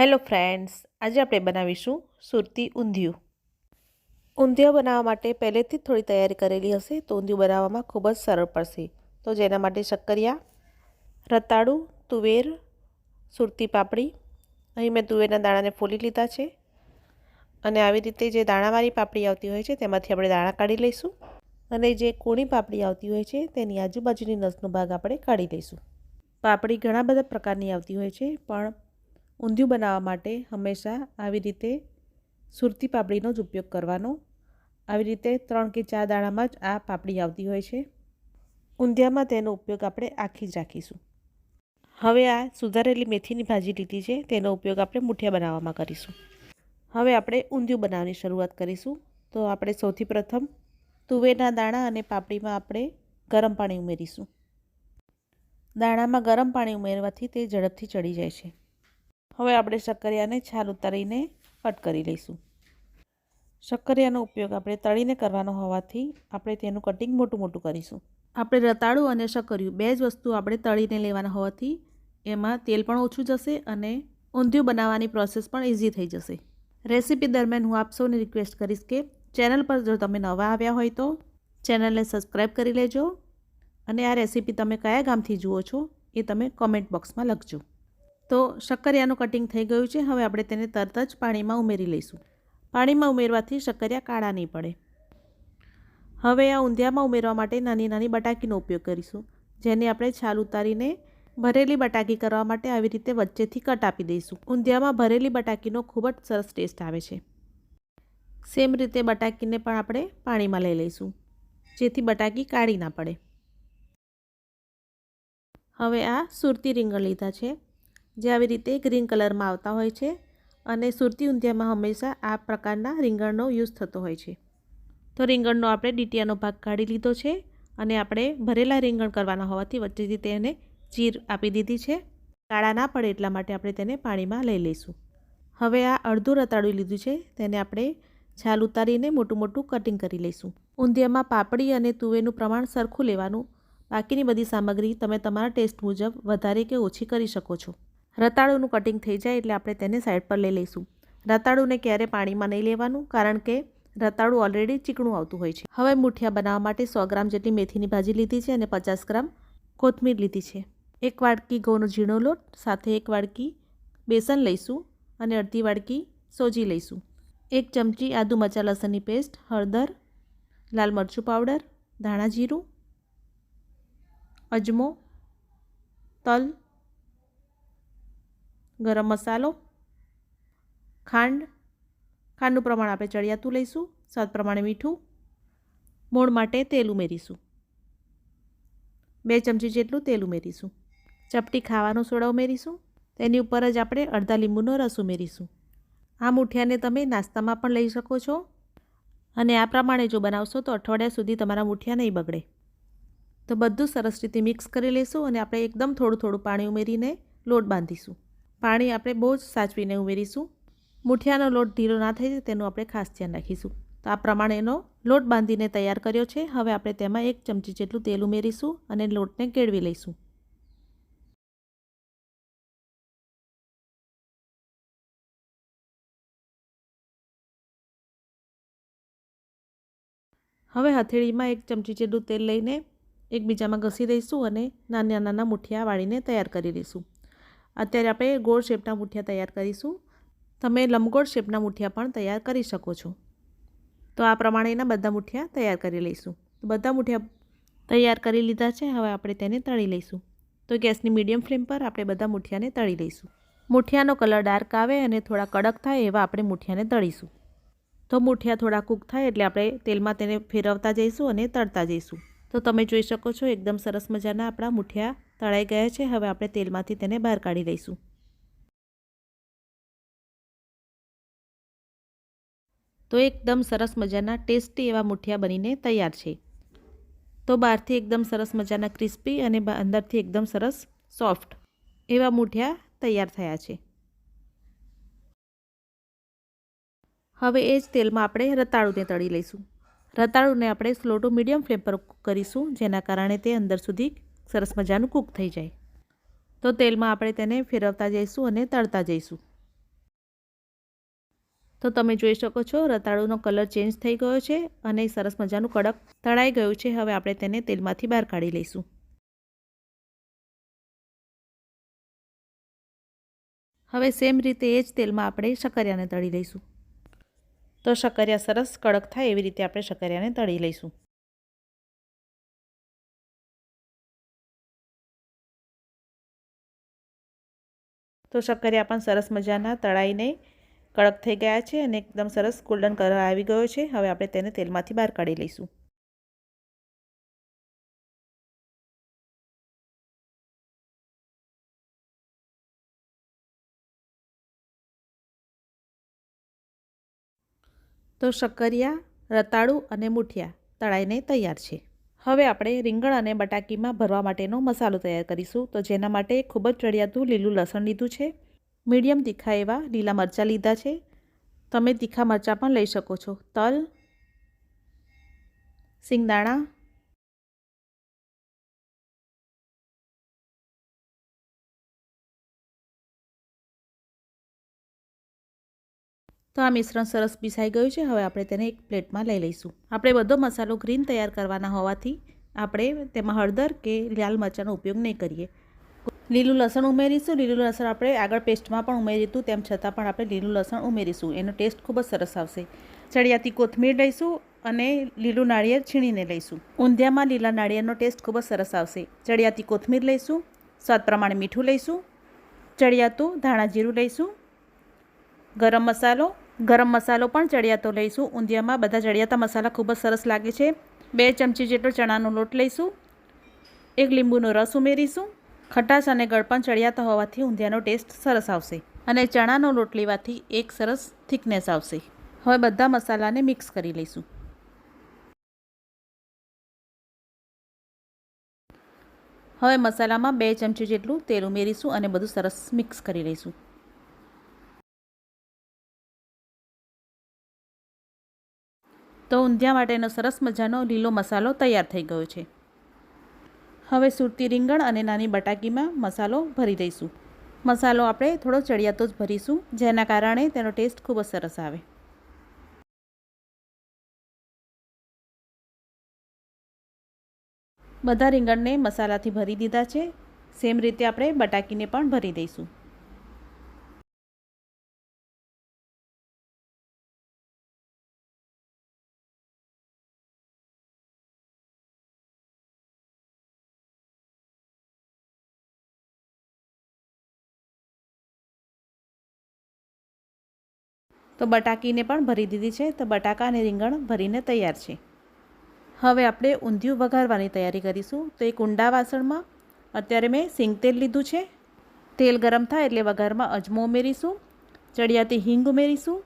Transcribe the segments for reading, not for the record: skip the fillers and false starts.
Hello friends, આજે આપણે બનાવીશું સુરતી ઊંધિયું। ઊંધિયા બનાવવા માટે પહેલેથી જ થોડી તૈયારી કરેલી હશે તો ઊંધિયું બનાવવામાં ખૂબ જ સરળ પડશે। તો જેના માટે શક્કરિયા, રતાળું, તુવેર, સુરતી પાપડી, અહીં મેં તુવેરના દાણાને ફોલી લીધા છે અને આવી રીતે જે દાણાવાળી પાપડી આવતી હોય છે તેમાંથી આપણે દાણા કાઢી લઈશું અને જે કૂણી પાપડી આવતી હોય છે તેની આજુબાજુની નસનો ભાગ આપણે કાઢી લઈશું। પાપડી ઘણા બધા પ્રકારની આવતી હોય છે, પણ ઊંધિયું બનાવવા માટે હંમેશા આવી રીતે સુરતી પાપડીનો જ ઉપયોગ કરવાનો। આવી રીતે 3 કે 4 દાણામાં જ આ પાપડી આવતી હોય છે। ઊંધિયામાં તેનો ઉપયોગ આપણે આખી જ રાખીશું। હવે આ સુધારેલી મેથીની ભાજી લીધી છે તેનો ઉપયોગ આપણે મુઠિયા બનાવવામાં કરીશું। હવે આપણે ઊંધિયું બનાવવાની શરૂઆત કરીશું। તો આપણે સૌથી પ્રથમ તુવેરના દાણા અને પાપડીમાં આપણે ગરમ પાણી ઉમેરીશું। દાણામાં ગરમ પાણી ઉમેરવાથી તે ઝડપથી ચડી જાય છે। હવે આપણે શક્કરિયાને છાલ ઉતારીને કટ કરી લઈશું। શક્કરિયાનો ઉપયોગ આપણે તળીને કરવાનો હોવાથી આપણે તેનું કટિંગ મોટું મોટું કરીશું। આપણે રતાળું અને શક્કરિયું બે જ વસ્તુ આપણે તળીને લેવાના હોવાથી એમાં તેલ પણ ઓછું જશે અને ઊંધિયું બનાવવાની પ્રોસેસ પણ ઇઝી થઈ જશે। રેસીપી દરમિયાન હું આપ સૌને રિક્વેસ્ટ કરીશ કે ચેનલ પર જો તમે નવા આવ્યા હોય તો ચેનલને સબસ્ક્રાઈબ કરી લેજો અને આ રેસીપી તમે કયા ગામથી જુઓ છો એ તમે કોમેન્ટ બોક્સમાં લખજો। તો શક્કરિયાનું કટિંગ થઈ ગયું છે। હવે આપણે તેને તરત જ પાણીમાં ઉમેરી લઈશું। પાણીમાં ઉમેરવાથી શક્કરિયા કાળા નહીં પડે। હવે આ ઊંધિયામાં ઉમેરવા માટે નાની નાની બટાકીનો ઉપયોગ કરીશું, જેને આપણે છાલ ઉતારીને ભરેલી બટાકી કરવા માટે આવી રીતે વચ્ચેથી કટ આપી દઈશું। ઊંધિયામાં ભરેલી બટાકીનો ખૂબ જ સરસ ટેસ્ટ આવે છે। સેમ રીતે બટાકીને પણ આપણે પાણીમાં લઈ લઈશું, જેથી બટાકી કાળી ના પડે। હવે આ સુરતી રીંગણ લીધા છે, જે આવી રીતે ગ્રીન કલરમાં આવતા હોય છે અને સુરતી ઊંધિયામાં હંમેશા આ પ્રકારના રીંગણનો યુઝ થતો હોય છે। તો રીંગણનો આપણે ડીટીયાનો ભાગ કાઢી લીધો છે અને આપણે ભરેલા રીંગણ કરવાના હોવાથી વચ્ચેથી તેને ચીર આપી દીધી છે। કાળા ના પડે એટલા માટે આપણે તેને પાણીમાં લઈ લઈશું। હવે આ અડધું રતાળું લીધું છે, તેને આપણે છાલ ઉતારીને મોટું મોટું કટિંગ કરી લઈશું। ઊંધિયામાં પાપડી અને તુવેરનું પ્રમાણ સરખું લેવાનું। બાકીની બધી સામગ્રી તમે તમારા ટેસ્ટ મુજબ વધારે કે ઓછી કરી શકો છો। રતાળુનું કટિંગ થઈ જાય એટલે આપણે તેને સાઈડ પર લઈ લઈશું। રતાળુને ક્યારે પાણીમાં નહીં લેવાનું, કારણ કે રતાળું ઓલરેડી ચીકણું આવતું હોય છે। હવે મુઠિયા બનાવવા માટે 100 ગ્રામ જેટલી મેથીની ભાજી લીધી છે અને 50 ગ્રામ કોથમીર લીધી છે। 1 વાડકી ઘઉંનો ઝીણો લોટ, સાથે 1 વાડકી બેસન લઈશું અને અડધી વાડકી સોજી લઈશું। 1 ચમચી આદુ મરચાં લસણની પેસ્ટ, હળદર, લાલ મરચું પાવડર, ધાણા જીરું, અજમો, તલ, ગરમ મસાલો, ખાંડનું પ્રમાણ આપણે ચડિયાતું લઈશું, સ્વાદ પ્રમાણે મીઠું, મોણ માટે તેલ ઉમેરીશું, 2 ચમચી જેટલું તેલ ઉમેરીશું, ચપટી ખાવાનો સોડા ઉમેરીશું। તેની ઉપર જ આપણે અડધા લીંબુનો રસ ઉમેરીશું। આ મુઠિયાને તમે નાસ્તામાં પણ લઈ શકો છો અને આ પ્રમાણે જો બનાવશો તો અઠવાડિયા સુધી તમારા મુઠિયા નહીં બગડે। તો બધું સરસ રીતે મિક્સ કરી લઈશું અને આપણે એકદમ થોડું થોડું પાણી ઉમેરીને લોટ બાંધીશું। પાણી આપણે બહુ જ સાચવીને ઉમેરીશું। મુઠિયાનો લોટ ઢીલો ના થઈ જાય તેનું આપણે ખાસ ધ્યાન રાખીશું। તો આ પ્રમાણે એનો લોટ બાંધીને તૈયાર કર્યો છે। હવે આપણે તેમાં 1 ચમચી જેટલું તેલ ઉમેરીશું અને લોટને કેળવી લઈશું। હવે હથેળીમાં 1 ચમચી જેટલું તેલ લઈને એકબીજામાં ઘસી દઈશું અને નાના નાના મુઠિયા વાળીને તૈયાર કરી લઈશું। અત્યારે આપણે ગોળ શેપના મુઠિયા તૈયાર કરીશું। તમે લંબગોળ શેપના મુઠિયા પણ તૈયાર કરી શકો છો। તો આ પ્રમાણેના બધા મુઠિયા તૈયાર કરી લઈશું। તો બધા મુઠિયા તૈયાર કરી લીધા છે। હવે આપણે તેને તળી લઈશું। તો ગેસની મીડિયમ ફ્લેમ પર આપણે બધા મુઠિયાને તળી લઈશું। મુઠિયાનો કલર ડાર્ક આવે અને થોડા કડક થાય એવા આપણે મુઠિયાને તળીશું। તો મુઠિયા થોડા કૂક થાય એટલે આપણે તેલમાં તેને ફેરવતા જઈશું અને તળતા જઈશું। તો તમે જોઈ શકો છો એકદમ સરસ મજાના આપણા મુઠિયા તળાઈ ગયા છે। હવે આપણે તેલમાંથી તેને બહાર કાઢી લઈશું। તો એકદમ સરસ મજાના ટેસ્ટી એવા મુઠિયા બનીને તૈયાર છે। તો બહારથી એકદમ સરસ મજાના ક્રિસ્પી અને અંદરથી એકદમ સરસ સોફ્ટ એવા મુઠિયા તૈયાર થયા છે। હવે એ જ તેલમાં આપણે રતાળુને તળી લઈશું। રતાળુને આપણે સ્લો ટુ મીડિયમ ફ્લેમ પર કૂક કરીશું, જેના કારણે તે અંદર સુધી સરસ મજાનું કૂક થઈ જાય। તો તેલમાં આપણે તેને ફેરવતા જઈશું અને તળતા જઈશું। તો તમે જોઈ શકો છો રતાળુનો કલર ચેન્જ થઈ ગયો છે અને સરસ મજાનું કડક તળાઈ ગયું છે। હવે આપણે તેને તેલમાંથી બહાર કાઢી લઈશું। હવે સેમ રીતે એ જ તેલમાં આપણે શક્કરિયાને તળી લઈશું। તો શક્કરિયા સરસ કડક થાય એવી રીતે આપણે શક્કરિયાને તળી લઈશું। તો શક્કરિયા પણ સરસ મજાના તળાઈને કડક થઈ ગયા છે અને એકદમ સરસ ગોલ્ડન કલર આવી ગયો છે। હવે આપણે તેને તેલમાંથી બહાર કાઢી લઈશું। તો શક્કરિયા, રતાળુ અને મૂઠિયા તળાઈને તૈયાર છે। હવે આપણે રીંગણ અને બટાકીમાં ભરવા માટેનો મસાલો તૈયાર કરીશું। તો જેના માટે ખૂબ જ ચડિયાતું લીલું લસણ લીધું છે, મીડિયમ તીખા એવા લીલા મરચાં લીધા છે। તમે તીખા મરચાં પણ લઈ શકો છો। તલ, સિંગદાણા, તો આ મિશ્રણ સરસ પીસાઈ ગયું છે। હવે આપણે તેને એક પ્લેટમાં લઈ લઈશું। આપણે બધો મસાલો ગ્રીન તૈયાર કરવાના હોવાથી આપણે તેમાં હળદર કે લાલ મરચાંનો ઉપયોગ નહીં કરીએ। લીલું લસણ ઉમેરીશું। લીલું લસણ આપણે આગળ પેસ્ટમાં પણ ઉમેર્યું હતું, તેમ છતાં પણ આપણે લીલું લસણ ઉમેરીશું, એનો ટેસ્ટ ખૂબ જ સરસ આવશે। ચડિયાતી કોથમીર લઈશું અને લીલું નાળિયેર છીણીને લઈશું। ઊંધિયામાં લીલા નાળિયેરનો ટેસ્ટ ખૂબ જ સરસ આવશે। ચડિયાતી કોથમીર લઈશું, સ્વાદ પ્રમાણે મીઠું લઈશું, ચડિયાતું ધાણા જીરું લઈશું, ગરમ મસાલો પણ ચડિયાતો લઈશું। ઊંધિયામાં બધા ચડિયાતા મસાલા ખૂબ જ સરસ લાગે છે। 2 ચમચી જેટલો ચણાનો લોટ લઈશું, 1 લીંબુનો રસ ઉમેરીશું। ખટાશ અને ગળપણ ચડિયાતા હોવાથી ઊંધિયાનો ટેસ્ટ સરસ આવશે અને ચણાનો લોટ લેવાથી એક સરસ થિકનેસ આવશે। હવે બધા મસાલાને મિક્સ કરી લઈશું। હવે મસાલામાં 2 ચમચી જેટલું તેલ ઉમેરીશું અને બધું સરસ મિક્સ કરી લઈશું। તો ઊંધિયા માટેનો સરસ મજાનો લીલો મસાલો તૈયાર થઈ ગયો છે। હવે સુરતી રીંગણ અને નાની બટાકીમાં મસાલો ભરી દઈશું। મસાલો આપણે થોડો ચડિયાતો જ ભરીશું, જેના કારણે તેનો ટેસ્ટ ખૂબ જ સરસ આવે। બધા રીંગણને મસાલાથી ભરી દીધા છે। સેમ રીતે આપણે બટાકીને પણ ભરી દઈશું। તો બટાકીને પણ ભરી દીધી છે। તો બટાકા અને રીંગણ ભરીને તૈયાર છે। હવે આપણે ઊંધિયું વઘારવાની તૈયારી કરીશું। તો એક ઊંડા વાસણમાં અત્યારે મેં સિંગ તેલ લીધું છે। તેલ ગરમ થાય એટલે વઘારમાં અજમો ઉમેરીશું, ચડિયાતી હિંગ ઉમેરીશું।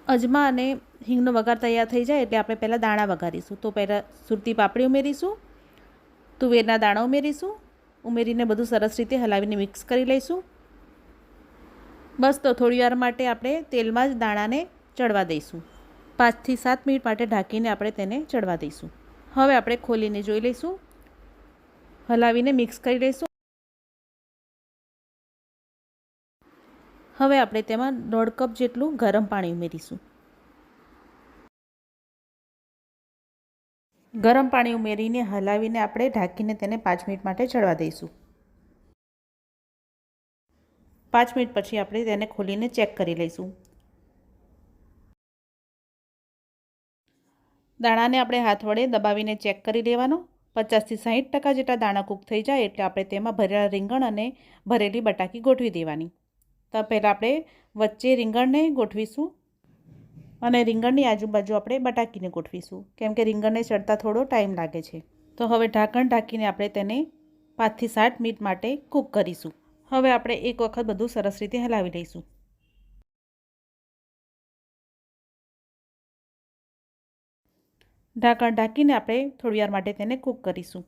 અજમા અને હિંગનો વઘાર તૈયાર થઈ જાય એટલે આપણે પહેલાં દાણા વઘારીશું। તો પહેલાં સુરતી પાપડી ઉમેરીશું, તુવેરના દાણા ઉમેરીશું, ઉમેરીને બધું સરસ રીતે હલાવીને મિક્સ કરી લઈશું। બસ તો થોડી વાર માટે આપણે તેલમાં જ દાણાને ચડવા દઈશું। 5 થી 7 મિનિટ માટે ઢાંકીને આપણે તેને ચડવા દઈશું। હવે આપણે ખોલીને જોઈ લઈશું, હલાવીને મિક્સ કરી લઈશું। હવે આપણે તેમાં 1.5 કપ જેટલું ગરમ પાણી ઉમેરીશું। ગરમ પાણી ઉમેરીને હલાવીને આપણે ઢાંકીને તેને 5 મિનિટ માટે ચડવા દઈશું। 5 મિનિટ પછી આપણે તેને ખોલીને ચેક કરી લઈશું। દાણાને આપણે હાથ વડે દબાવીને ચેક કરી લેવાનો। 50 થી 60% જેટલા દાણા કૂક થઈ જાય એટલે આપણે તેમાં ભરેલા રીંગણ અને ભરેલી બટાકી ગોઠવી દેવાની। તો પહેલાં આપણે વચ્ચે રીંગણને ગોઠવીશું અને રીંગણની આજુબાજુ આપણે બટાકીને ગોઠવીશું, કેમ કે રીંગણને ચડતા થોડો ટાઈમ લાગે છે। તો હવે ઢાંકણ ઢાંકીને આપણે તેને 5 થી 7 મિનિટ માટે કૂક કરીશું। હવે આપણે એક વખત બધું સરસ રીતે હલાવી લઈશું। ઢાંકણ ઢાંકીને આપણે થોડી વાર માટે તેને કૂક કરીશું।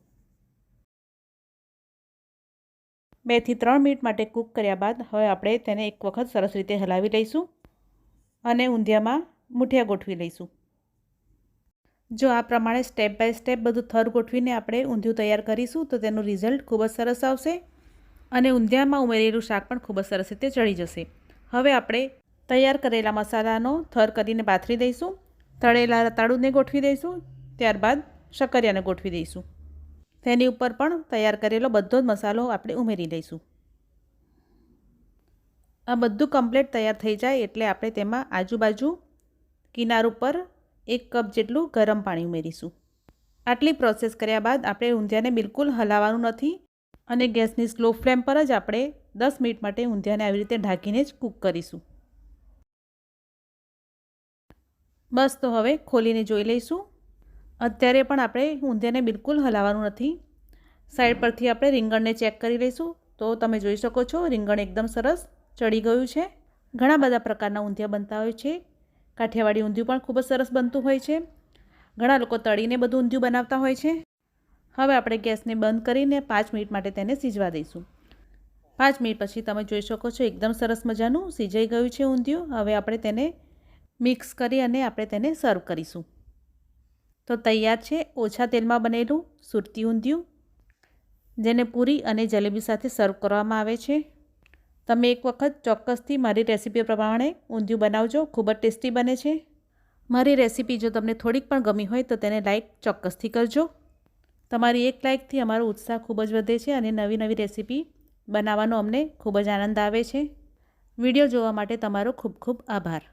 2 થી 3 મિનિટ માટે કૂક કર્યા બાદ હવે આપણે તેને એક વખત સરસ રીતે હલાવી લઈશું અને ઊંધિયામાં મૂઠિયા ગોઠવી લઈશું। જો આ પ્રમાણે સ્ટેપ બાય સ્ટેપ બધું થર ગોઠવીને આપણે ઊંધિયું તૈયાર કરીશું તો તેનું રિઝલ્ટ ખૂબ જ સરસ આવશે અને ઊંધિયામાં ઉમેરેલું શાક પણ ખૂબ જ સરસ રીતે ચડી જશે। હવે આપણે તૈયાર કરેલા મસાલાનો થર કરીને પાથરી દઈશું. તળેલા રતાળુને ગોઠવી દઈશું. ત્યારબાદ શક્કરિયાને ગોઠવી દઈશું. તેની ઉપર પણ તૈયાર કરેલો બધો જ મસાલો આપણે ઉમેરી દઈશું. આ બધું કમ્પ્લીટ તૈયાર થઈ જાય એટલે આપણે તેમાં આજુબાજુ કિનાર ઉપર 1 કપ જેટલું ગરમ પાણી ઉમેરીશું. આટલી પ્રોસેસ કર્યા બાદ આપણે ઊંધિયાને બિલકુલ હલાવવાનું નથી અને ગેસની સ્લો ફ્લેમ પર જ આપણે 10 મિનિટ માટે ઊંધિયાને આવી રીતે ઢાંકીને જ કૂક કરીશું. બસ તો હવે ખોલીને જોઈ લઈશું. અત્યારે પણ આપણે ઊંધિયાને બિલકુલ હલાવવાનું નથી. સાઈડ પરથી આપણે રીંગણને ચેક કરી લઈશું. તો તમે જોઈ શકો છો રીંગણ એકદમ સરસ ચડી ગયું છે. ઘણા બધા પ્રકારના ઊંધિયા બનતા હોય છે. કાઠિયાવાડી ઊંધિયું પણ ખૂબ જ સરસ બનતું હોય છે. ઘણા લોકો તળીને બધું ઊંધિયું બનાવતા હોય છે. હવે આપણે ગેસને બંધ કરીને 5 મિનિટ માટે તેને સિજવા દઈશું. 5 મિનિટ પછી તમે જોઈ શકો છો એકદમ સરસ મજાનું સિજાઈ ગયું છે ઊંધિયું. હવે આપણે તેને મિક્સ કરી અને આપણે તેને સર્વ કરીશું. તો તૈયાર છે ઓછા તેલમાં બનેલું સુરતી ઊંધિયું, જેને પૂરી અને જલેબી સાથે સર્વ કરવામાં આવે છે. તમે એક વખત ચોક્કસથી મારી રેસીપી પ્રમાણે ઊંધિયું બનાવજો. ખૂબ જ ટેસ્ટી બને છે. મારી રેસીપી જો તમને થોડીક પણ ગમી હોય તો તેને લાઈક ચોક્કસથી કરજો. તમારી એક લાઈકથી અમારો ઉત્સાહ ખૂબ જ વધે છે અને નવી નવી રેસીપી બનાવવાનો અમને ખૂબ જ આનંદ આવે છે. વિડીયો જોવા માટે તમારો ખૂબ ખૂબ આભાર.